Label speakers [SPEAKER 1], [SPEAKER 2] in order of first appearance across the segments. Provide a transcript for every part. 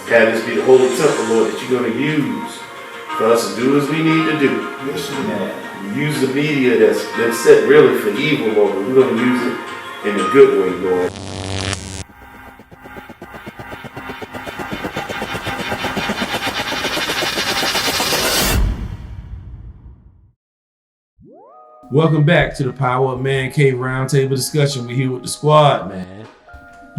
[SPEAKER 1] Have this be the holy temple, Lord, that you're going to use for us to do as we need to do. Use the media that's been set really for evil, Lord, but we're going to use it in a good way, Lord.
[SPEAKER 2] Welcome back to the PowerUP Man Cave Roundtable discussion. We're here with the squad, man.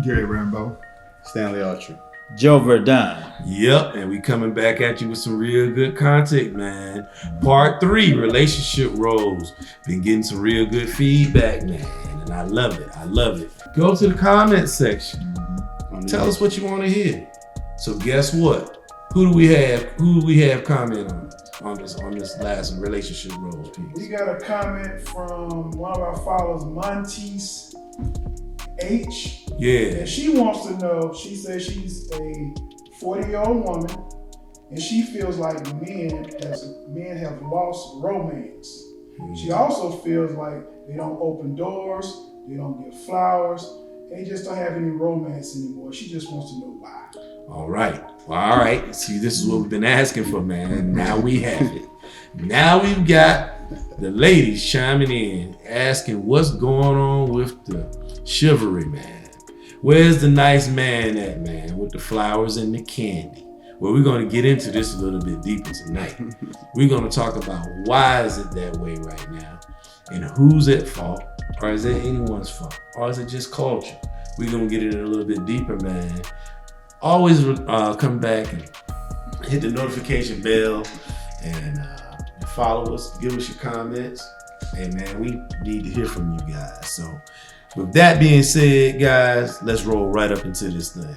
[SPEAKER 3] Gary Rambo,
[SPEAKER 4] Stanley Archer, Joe Verdun.
[SPEAKER 2] Yep, and we coming back at you with some real good content, man. Part 3, relationship roles. Been getting some real good feedback, man, and I love it. I love it. Go to the comment section. Tell us what you want to hear. So guess what? Who do we have comment on this last relationship roles piece?
[SPEAKER 3] We got a comment from one of our followers, Montes H.
[SPEAKER 2] Yeah.
[SPEAKER 3] And she wants to know, she says she's a 40-year-old woman and she feels like men have lost romance. She also feels like they don't open doors, they don't give flowers, they just don't have any romance anymore. She just wants to know why.
[SPEAKER 2] All right. See, this is what we've been asking for, man. Now we have it. Now we've got the ladies chiming in, asking what's going on with the chivalry, man. Where's the nice man at, man, with the flowers and the candy? Well, we're going to get into this a little bit deeper tonight. We're going to talk about why is it that way right now, and who's at fault, or is it anyone's fault, or is it just culture? We're going to get it a little bit deeper, man. Always come back and hit the notification bell and follow us, give us your comments. And man, we need to hear from you guys. So with that being said, guys, let's roll right up into this thing.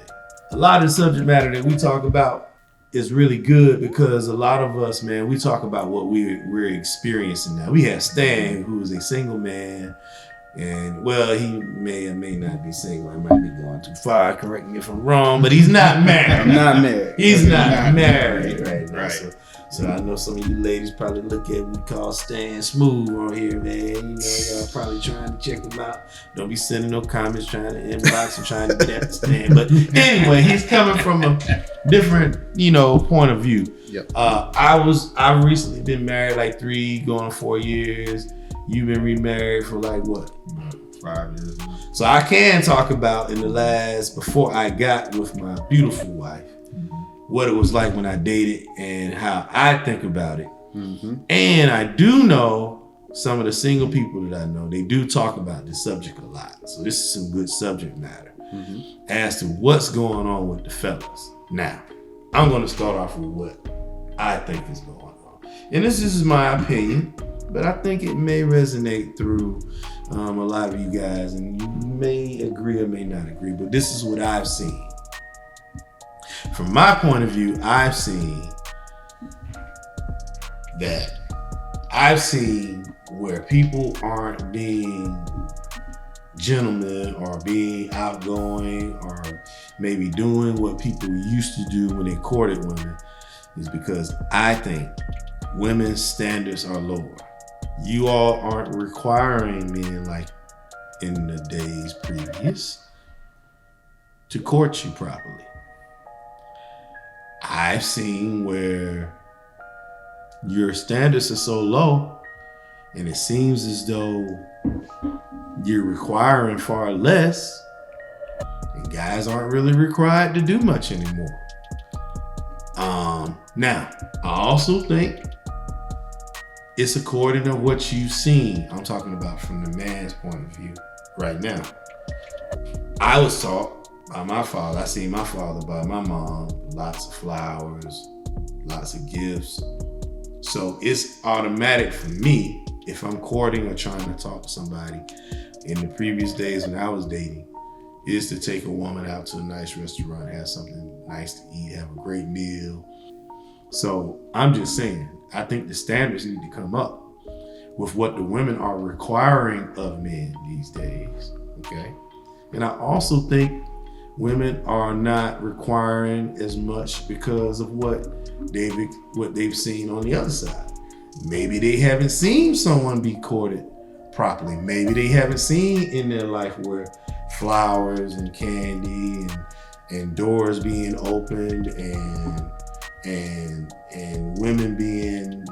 [SPEAKER 2] A lot of the subject matter that we talk about is really good because a lot of us, man, we talk about what we're experiencing now. We have Stan, who is a single man. And well, he may or may not be single. I might be going too far. Correct me if I'm wrong, but he's not married.
[SPEAKER 4] I'm not married.
[SPEAKER 2] He's not married right now.
[SPEAKER 4] Right.
[SPEAKER 2] So I know some of you ladies probably look at what we call Stan Smooth on here, man. You know, y'all probably trying to check him out. Don't be sending no comments trying to inbox and trying to get at Stan. But anyway, he's coming from a different, point of view.
[SPEAKER 4] Yep.
[SPEAKER 2] I've recently been married like 3 going on 4 years. You've been remarried for like what?
[SPEAKER 4] 5 years.
[SPEAKER 2] So I can talk about before I got with my beautiful wife, what it was like when I dated and how I think about it.
[SPEAKER 4] Mm-hmm.
[SPEAKER 2] And I do know some of the single people that I know, they do talk about this subject a lot. So this is some good subject matter as to what's going on with the fellas. Now, I'm going to start off with what I think is going on. And this is my opinion, but I think it may resonate through a lot of you guys, and you may agree or may not agree, but this is what I've seen. From my point of view, I've seen where people aren't being gentlemen or being outgoing or maybe doing what people used to do when they courted women is because I think women's standards are lower. You all aren't requiring men like in the days previous to court you properly. I've seen where your standards are so low and it seems as though you're requiring far less and guys aren't really required to do much anymore. Now, I also think it's according to what you've seen. I'm talking about from the man's point of view right now. I was taught by my father. I seen my father by my mom, lots of flowers, lots of gifts. So it's automatic for me if I'm courting or trying to talk to somebody in the previous days when I was dating, is to take a woman out to a nice restaurant, have something nice to eat, have a great meal. So I'm just saying, I think the standards need to come up with what the women are requiring of men these days, okay? And I also think women are not requiring as much because of what they've seen on the other side. Maybe they haven't seen someone be courted properly. Maybe they haven't seen in their life where flowers and candy and doors being opened and women being,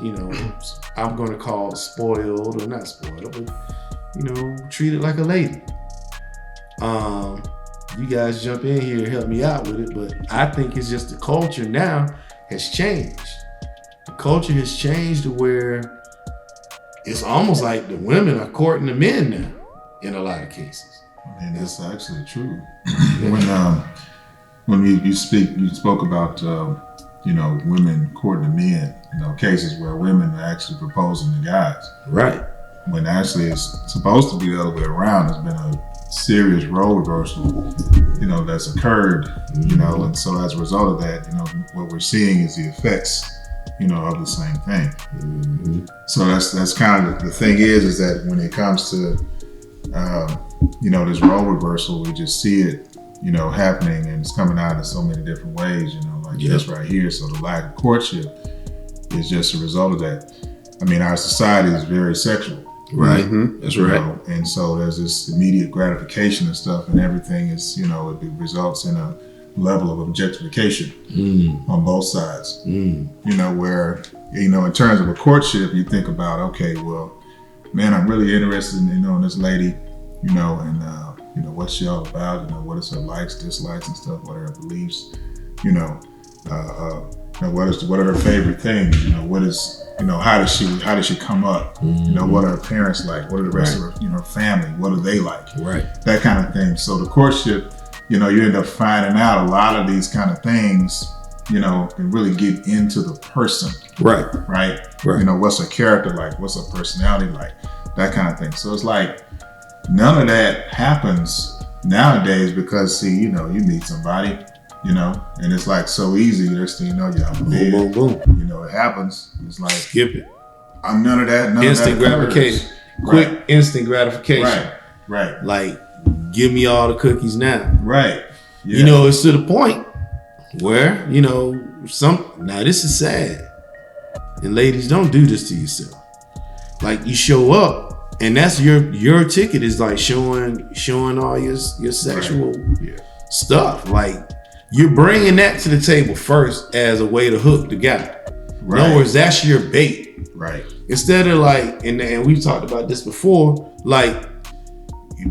[SPEAKER 2] I'm gonna call it spoiled, or not spoiled, but treated like a lady. You guys jump in here and help me out with it, but I think it's just the culture now has changed. The culture has changed to where it's almost like the women are courting the men now in a lot of cases.
[SPEAKER 5] And that's actually true. When you spoke about women courting the men, cases where women are actually proposing to guys.
[SPEAKER 2] Right.
[SPEAKER 5] When actually it's supposed to be the other way around. There's been a serious role reversal, that's occurred, and so as a result of that, what we're seeing is the effects, of the same thing.
[SPEAKER 2] Mm-hmm.
[SPEAKER 5] So that's kind of the thing is that when it comes to, this role reversal, we just see it, happening, and it's coming out in so many different ways, like this right here. So the lack of courtship is just a result of that. I mean, our society is very sexual.
[SPEAKER 2] Right. Mm-hmm. That's right.
[SPEAKER 5] And so there's this immediate gratification and stuff, and everything is, it results in a level of objectification on both sides. Where, in terms of a courtship, you think about, okay, well, man, I'm really interested in, in this lady, and what's she all about, what is her likes, dislikes and stuff, what are her beliefs, what are her favorite things, what is, how does she come up, what are her parents like, what are the rest of her family, what are they like, that kind of thing. So the courtship, you end up finding out a lot of these kind of things, can really get into the person, right, what's her character like, what's her personality like, that kind of thing. So it's like none of that happens nowadays because you meet somebody, and it's like so easy. Next thing you know, you're on the bed.
[SPEAKER 2] Boom, boom, boom.
[SPEAKER 5] It happens. It's like
[SPEAKER 2] skip it.
[SPEAKER 5] I'm none of that.
[SPEAKER 2] Instant gratification. Quick, instant gratification.
[SPEAKER 5] Right.
[SPEAKER 2] Like, give me all the cookies now.
[SPEAKER 5] Right. Yeah.
[SPEAKER 2] It's to the point where now this is sad, and ladies, don't do this to yourself. Like, you show up, and that's your ticket is like showing all your sexual stuff. Like, you're bringing that to the table first as a way to hook the guy. In other words, that's your bait.
[SPEAKER 5] Right.
[SPEAKER 2] Instead of like, and we've talked about this before, like,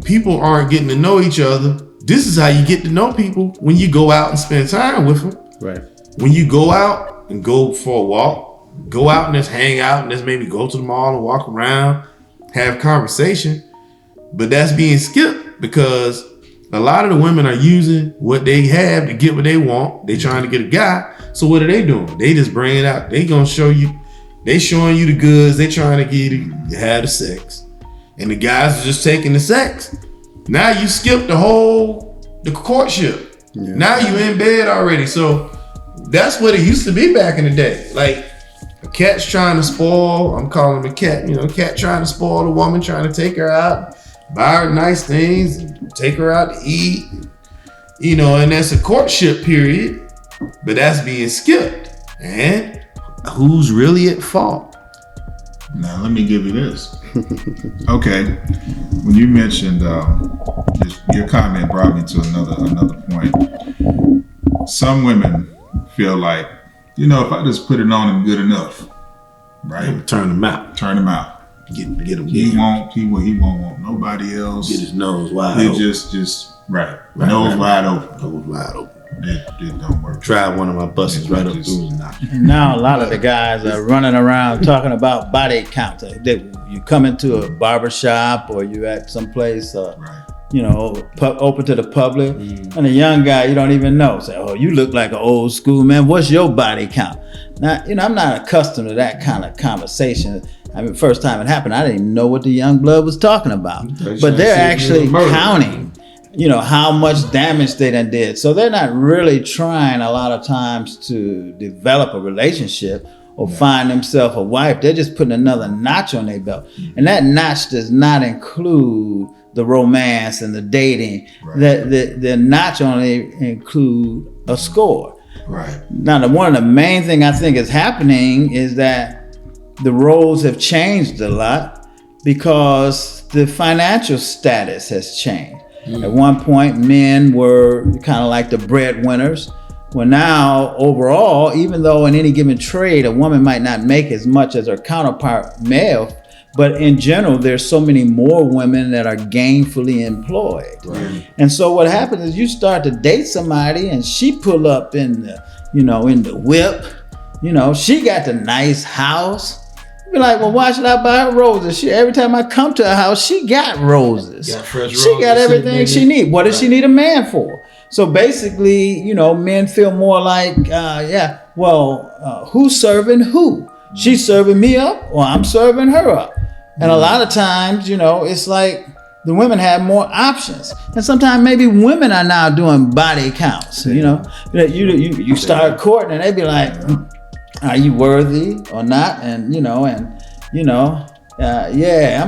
[SPEAKER 2] people aren't getting to know each other. This is how you get to know people, when you go out and spend time with them.
[SPEAKER 4] Right.
[SPEAKER 2] When you go out and go for a walk, go out and just hang out and just maybe go to the mall and walk around, have conversation. But that's being skipped because a lot of the women are using what they have to get what they want. They trying to get a guy. So what are they doing? They just bring it out. They gonna show you. They showing you the goods. They trying to get you to have the sex, and the guys are just taking the sex. Now you skip the courtship. Yeah. Now you in bed already. So that's what it used to be back in the day. Like, a cat's trying to spoil. I'm calling him a cat. Cat trying to spoil a woman, trying to take her out, buy her nice things, and take her out to eat. And that's a courtship period, but that's being skipped. And who's really at fault?
[SPEAKER 5] Now let me give you this. Okay, when you mentioned your comment brought me to another point. Some women feel like, if I just put it on him good enough, right?
[SPEAKER 2] Turn him out. Get him.
[SPEAKER 5] He won't want nobody else.
[SPEAKER 2] Get his nose wide
[SPEAKER 5] open.
[SPEAKER 2] open.
[SPEAKER 5] Just right. Nose wide open.
[SPEAKER 2] Nose wide open.
[SPEAKER 5] It don't work.
[SPEAKER 2] Tried one of my buses right up through his knock.
[SPEAKER 4] Now a lot of the guys are running around talking about body count. You come into a barber shop or you at some place, open to the public, and a young guy you don't even know say, "Oh, you look like an old school man. What's your body count?" Now, I'm not accustomed to that kind of conversation. I mean, first time it happened, I didn't even know what the young blood was talking about. But they're actually counting, how much damage they done did. So they're not really trying a lot of times to develop a relationship or find themselves a wife. They're just putting another notch on their belt. And that notch does not include the romance and the dating. The notch only include a score.
[SPEAKER 5] Right.
[SPEAKER 4] Now, one of the main thing I think is happening is that the roles have changed a lot because the financial status has changed. At one point, men were kind of like the breadwinners. Well, now overall, even though in any given trade, a woman might not make as much as her counterpart male, but in general, there's so many more women that are gainfully employed.
[SPEAKER 2] Right.
[SPEAKER 4] And so what happens is you start to date somebody and she pull up in the, in the whip, she got the nice house. You be like, well, why should I buy her roses? Every time I come to her house, she got roses.
[SPEAKER 2] Got fresh
[SPEAKER 4] She
[SPEAKER 2] roses
[SPEAKER 4] got everything she needs. What does she need a man for? So basically, men feel more like, who's serving who? She's serving me up or I'm serving her up. And a lot of times, it's like the women have more options. And sometimes maybe women are now doing body counts, you start courting and they be like, are you worthy or not? And, I'm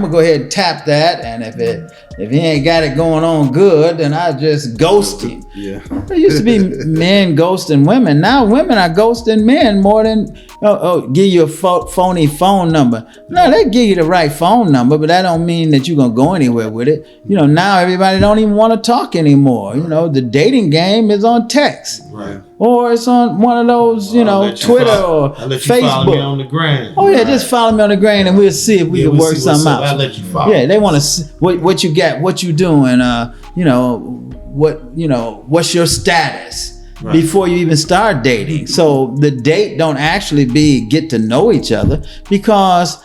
[SPEAKER 4] gonna go ahead and tap that. And if he ain't got it going on good, then I just ghost him.
[SPEAKER 1] Yeah.
[SPEAKER 4] There used to be men ghosting women. Now women are ghosting men more than give you a phony phone number. No, they give you the right phone number, but that don't mean that you're gonna go anywhere with it. Now everybody don't even want to talk anymore. The dating game is on text.
[SPEAKER 2] Right.
[SPEAKER 4] Or it's on one of those, Twitter or
[SPEAKER 2] I'll let you
[SPEAKER 4] Facebook.
[SPEAKER 2] Follow me on the gram.
[SPEAKER 4] Oh yeah, just follow me on the gram and we'll see if we can work something out.
[SPEAKER 2] I'll let you follow.
[SPEAKER 4] Yeah, they want to see what you got, what you doing, what's your status before you even start dating. So the date don't actually be get to know each other because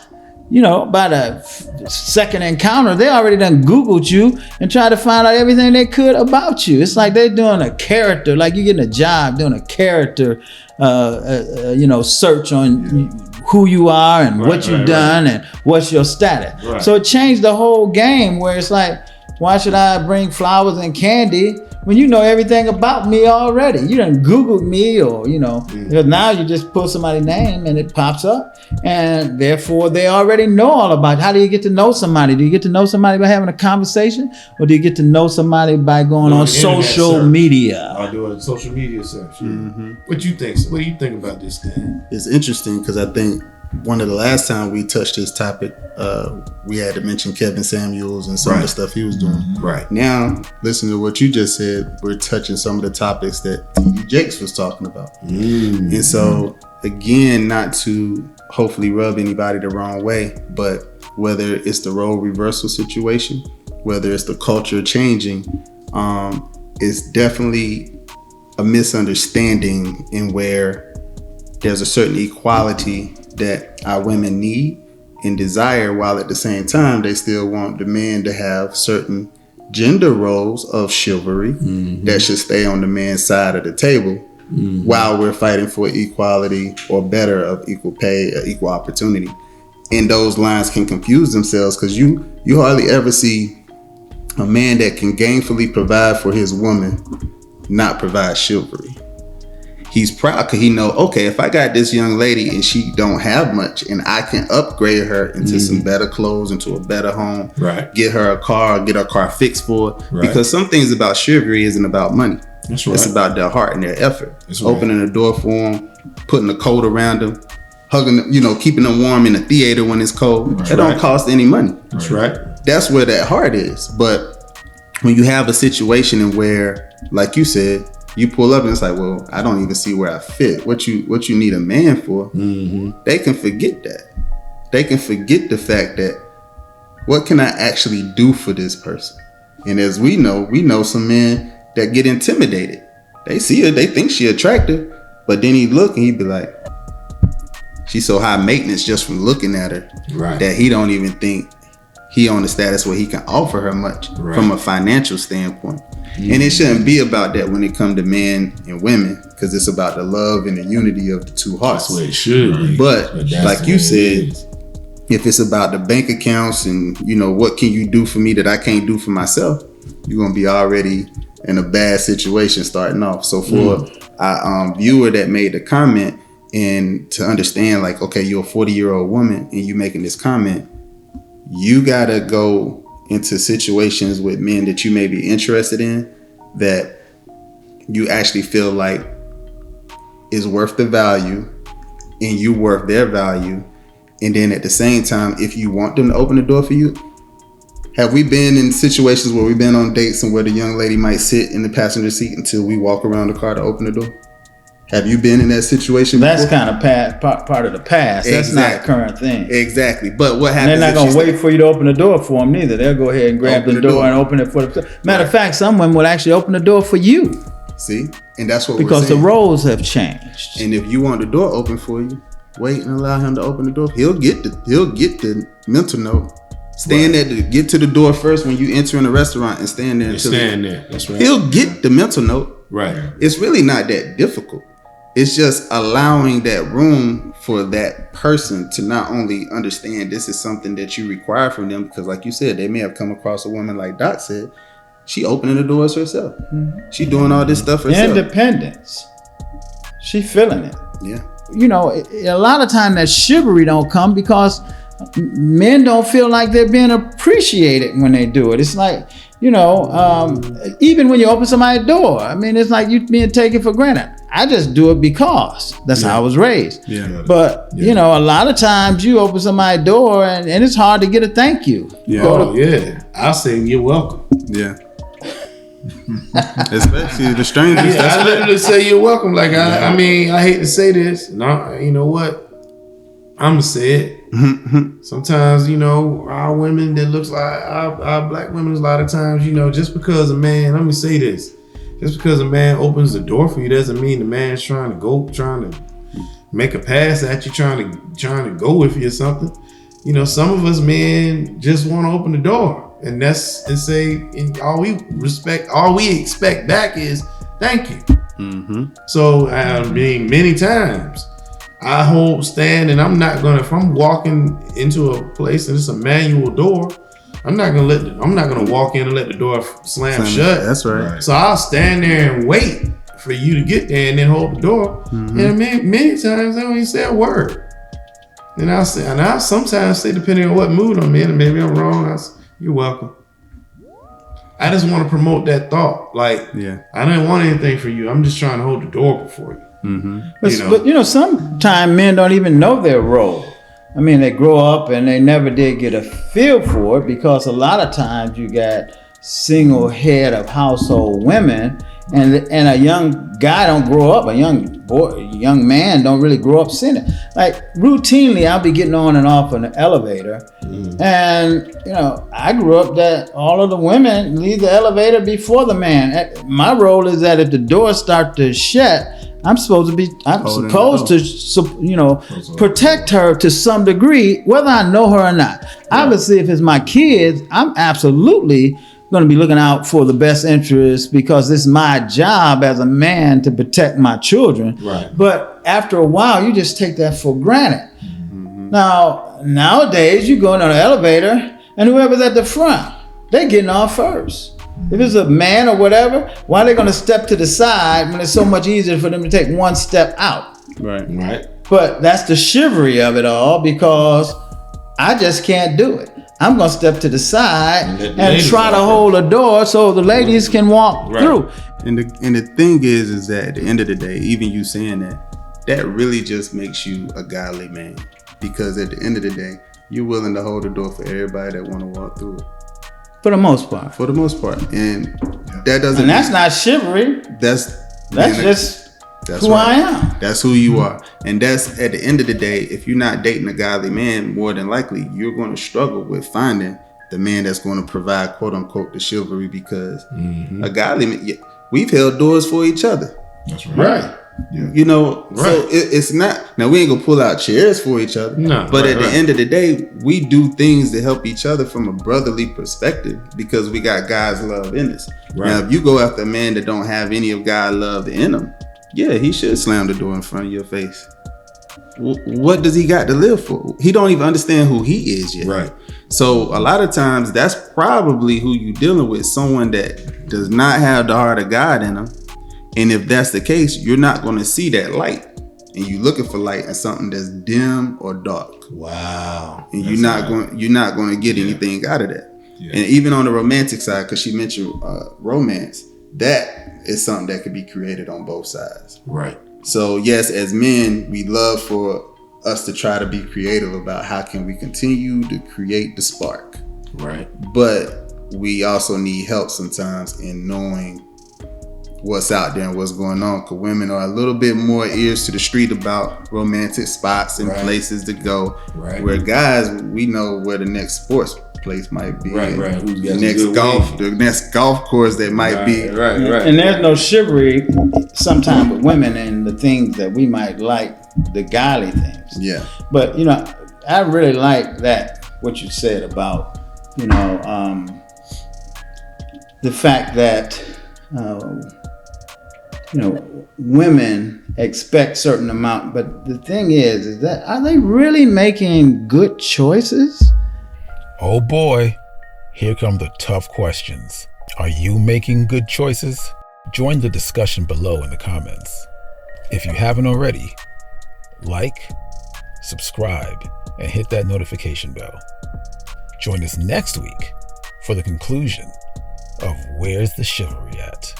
[SPEAKER 4] by the second encounter, they already done Googled you and tried to find out everything they could about you. It's like they're doing a character, like you're getting a job doing a character, search on who you are and what you've done and what's your status.
[SPEAKER 2] Right.
[SPEAKER 4] So it changed the whole game where it's like, why should I bring flowers and candy when you know everything about me already? You done Googled me or, because now you just put somebody's name and it pops up and therefore they already know all about it. How do you get to know somebody? Do you get to know somebody by having a conversation or do you get to know somebody by going on social media?
[SPEAKER 2] Or doing social media search.
[SPEAKER 6] Mm-hmm.
[SPEAKER 2] What you think? What do you think about this thing?
[SPEAKER 6] It's interesting because I think one of the last time we touched this topic, we had to mention Kevin Samuels and some of the stuff he was doing.
[SPEAKER 2] Right.
[SPEAKER 6] Now, listen to what you just said. We're touching some of the topics that T.D. Jakes was talking about. And so, again, not to hopefully rub anybody the wrong way, but whether it's the role reversal situation, whether it's the culture changing, it's definitely a misunderstanding in where there's a certain equality that our women need and desire, while at the same time they still want the men to have certain gender roles of chivalry that should stay on the man's side of the table while we're fighting for equality or better of equal pay, equal opportunity. And those lines can confuse themselves because you hardly ever see a man that can gainfully provide for his woman not provide chivalry. He's proud because he know, okay, if I got this young lady and she don't have much and I can upgrade her into some better clothes, into a better home, get her a car, get her car fixed for her. Because some things about chivalry isn't about money.
[SPEAKER 2] That's right.
[SPEAKER 6] It's about their heart and their effort.
[SPEAKER 2] That's right.
[SPEAKER 6] Opening the door for them, putting a coat around them, hugging them, keeping them warm in the theater when it's cold. That don't cost any money.
[SPEAKER 2] That's right.
[SPEAKER 6] That's where that heart is. But when you have a situation in where, like you said, you pull up and it's like, well, I don't even see where I fit. What you need a man for? They can forget that. They can forget the fact that what can I actually do for this person? And as we know some men that get intimidated. They see her, they think she attractive, but then he look and he be like, she's so high maintenance just from looking at her that he don't even think he on the status where he can offer her much from a financial standpoint. And it shouldn't be about that when it comes to men and women, because it's about the love and the unity of the two hearts.
[SPEAKER 2] That's what it should be.
[SPEAKER 6] But like you said, if it's about the bank accounts and, what can you do for me that I can't do for myself, you're going to be already in a bad situation starting off. So for our viewer that made the comment, and to understand like, okay, you're a 40-year-old woman and you making this comment, you got to go into situations with men that you may be interested in that you actually feel like is worth the value and you worth their value. And then at the same time, if you want them to open the door for you, Have we been in situations where we've been on dates and where the young lady might sit in the passenger seat until we walk around the car to open the door? Have you been in that situation
[SPEAKER 4] That's
[SPEAKER 6] before?
[SPEAKER 4] kind of part of the past. That's not a current thing.
[SPEAKER 6] Exactly. But what
[SPEAKER 4] And
[SPEAKER 6] happens?
[SPEAKER 4] they're not going to wait for you to open the door for them neither. They'll go ahead and grab the door and open it for themselves. Matter of fact, some women will actually open the door for you.
[SPEAKER 6] See? And that's what
[SPEAKER 4] because
[SPEAKER 6] we're saying.
[SPEAKER 4] the roles have changed.
[SPEAKER 6] And if you want the door open for you, wait and allow him to open the door. He'll get the mental note. Stand there to get to the door first when you enter in a restaurant and stand there until
[SPEAKER 2] there. That's right.
[SPEAKER 6] He'll get the mental note.
[SPEAKER 2] Right.
[SPEAKER 6] It's really not that difficult. It's just allowing that room for that person to not only understand this is something that you require from them, because like you said, they may have come across a woman like Doc said, she opening the doors herself. Mm-hmm. She doing all this stuff herself.
[SPEAKER 4] Independence. She feeling it.
[SPEAKER 6] Yeah.
[SPEAKER 4] You know, a lot of time that chivalry don't come because men don't feel like they're being appreciated when they do it. It's like, you know, even when you open somebody's door, I mean, it's like you being taken for granted. I just do it because that's how I was raised.
[SPEAKER 6] Yeah.
[SPEAKER 4] But, you know, a lot of times you open somebody's door and it's hard to get a thank you.
[SPEAKER 2] Yeah. I'll say you're welcome.
[SPEAKER 6] Yeah. Especially the strangers.
[SPEAKER 2] Yeah, I literally say you're welcome. Like, I mean, I hate to say this. No, you know what? I'm going to say it. Sometimes, you know, our women that looks like our black women, a lot of times, you know, just because a man, let me say this. Just because a man opens the door for you doesn't mean the man's trying to make a pass at you, trying to go with you or something. You know, some of us men just want to open the door, and all we expect back is thank you. Mm-hmm. So I mean, many times I stand, and if I'm walking into a place and it's a manual door, I'm not gonna walk in and let the door slam shut.
[SPEAKER 6] That's right.
[SPEAKER 2] So I'll stand there and wait for you to get there and then hold the door. Mm-hmm. And many times I don't even say a word. And I sometimes say, depending on what mood I'm in, and maybe I'm wrong, I say, you're welcome. I just want to promote that thought. Like, I don't want anything for you. I'm just trying to hold the door before you. Mm-hmm.
[SPEAKER 4] But you know, sometimes men don't even know their role. I mean, they grow up and they never did get a feel for it because a lot of times you got single head of household women, and a young guy don't grow up. A young man don't really grow up seeing it. Like routinely, I'll be getting on and off an elevator, and you know, I grew up that all of the women leave the elevator before the man. My role is that if the doors start to shut, I'm supposed to, you know, protect her to some degree, whether I know her or not. Right. Obviously, if it's my kids, I'm absolutely going to be looking out for the best interest because it's my job as a man to protect my children. Right. But after a while, you just take that for granted. Mm-hmm. Now, nowadays, you go in an elevator and whoever's at the front, they're getting off first. If it's a man or whatever, why are they going to step to the side when it's so much easier for them to take one step out? Right. But that's the chivalry of it all because I just can't do it. I'm going to step to the side and try to hold a door so the ladies can walk through.
[SPEAKER 6] And the thing is that at the end of the day, even you saying that really just makes you a godly man. Because at the end of the day, you're willing to hold the door for everybody that want to walk through it.
[SPEAKER 4] For the most part.
[SPEAKER 6] And that doesn't.
[SPEAKER 4] And that's not chivalry. That's who I am.
[SPEAKER 6] That's who you are. And that's at the end of the day, if you're not dating a godly man, more than likely you're going to struggle with finding the man that's going to provide quote unquote the chivalry because a godly man, we've held doors for each other.
[SPEAKER 5] That's right.
[SPEAKER 6] Yeah. You know, so it's not, now we ain't gonna pull out chairs for each other. No, but at the end of the day, we do things to help each other from a brotherly perspective because we got God's love in us. Right. Now, if you go after a man that don't have any of God's love in him, he should slam the door in front of your face. What does he got to live for? He don't even understand who he is yet. Right. So a lot of times that's probably who you dealing with, someone that does not have the heart of God in him. And if that's the case, you're not going to see that light. And you're looking for light in something that's dim or dark. Wow. And you're not going to get anything out of that. Yeah. And even on the romantic side, because she mentioned romance, that is something that could be created on both sides. Right. So yes, as men, we love for us to try to be creative about how can we continue to create the spark.
[SPEAKER 2] Right.
[SPEAKER 6] But we also need help sometimes in knowing what's out there and what's going on, because women are a little bit more ears to the street about romantic spots and places to go. Right. Where guys, we know where the next sports place might be.
[SPEAKER 2] Right. Who's got
[SPEAKER 6] the next golf course that might be.
[SPEAKER 2] Right.
[SPEAKER 4] And there's no chivalry sometimes with women and the things that we might like, the godly things.
[SPEAKER 6] Yeah.
[SPEAKER 4] But I really like that what you said about the fact that women expect certain amount, but the thing is that are they really making good choices?
[SPEAKER 7] Oh boy, here come the tough questions. Are you making good choices? Join the discussion below in the comments. If you haven't already, like, subscribe, and hit that notification bell. Join us next week for the conclusion of Where's the Chivalry At?